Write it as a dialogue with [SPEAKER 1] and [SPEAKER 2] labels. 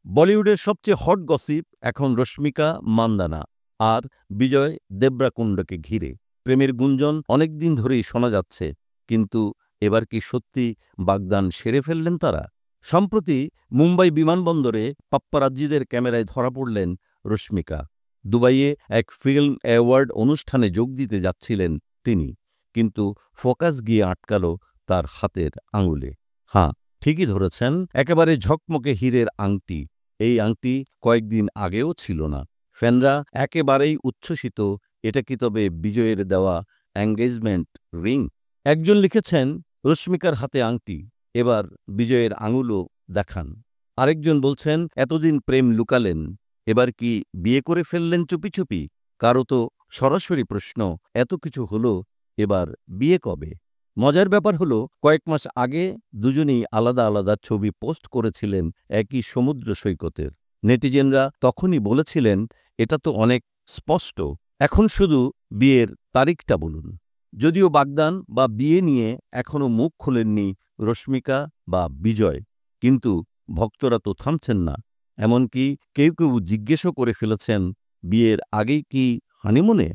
[SPEAKER 1] বলিউডের সবচেয়ে hot gossip এখন রশ্মিকা মান্দানা আর বিজয় দেবরাকুন্ডকে ঘিরে। প্রেমের গুঞ্জন অনেকদিন ধরেই শোনা যাচ্ছে, কিন্তু এবার কি সত্যি বাগদান সেরে ফেললেন তারা? সম্প্রতি মুম্বাই বিমানবন্দরে পাপ্পারাজ্জিদের ক্যামেরায় ধরা পড়লেন রশ্মিকা। দুবাইয়ে এক ফিল্ম অ্যাওয়ার্ড অনুষ্ঠানে যোগ দিতে যাচ্ছিলেন তিনি, কিন্তু ফোকাস গিয়ে আটকাল তার হাতের আঙুলে। হ্যাঁ, ঠিকই ধরেছেন, একেবারে ঝকমকে হীরের আংটি। এই আংটি কয়েকদিন আগেও ছিল না। ফ্যানরা একেবারেই উচ্ছ্বসিত, এটা কি তবে বিজয়ের দেওয়া এঙ্গেজমেন্ট রিং? একজন লিখেছেন, রশ্মিকার হাতে আংটি, এবার বিজয়ের আঙুলও দেখান। আরেকজন বলছেন, এতদিন প্রেম লুকালেন, এবার কি বিয়ে করে ফেললেন চুপি চুপি? কারো তো সরাসরি প্রশ্ন, এত কিছু হলো, এবার বিয়ে কবে? মজার ব্যাপার হলো, কয়েক মাস আগে দুজনেই আলাদা আলাদা ছবি পোস্ট করেছিলেন একই সমুদ্র সৈকতের। নেটিজেনরা তখনই বলেছিলেন, এটা তো অনেক স্পষ্ট, এখন শুধু বিয়ের তারিখটা বলুন। যদিও বাগদান বা বিয়ে নিয়ে এখনও মুখ খোলেননি রশ্মিকা বা বিজয়, কিন্তু ভক্তরা তো থামছেন না। এমনকি কেউ কেউ জিজ্ঞেসও করে ফেলেছেন, বিয়ের আগেই কি হানিমুনে?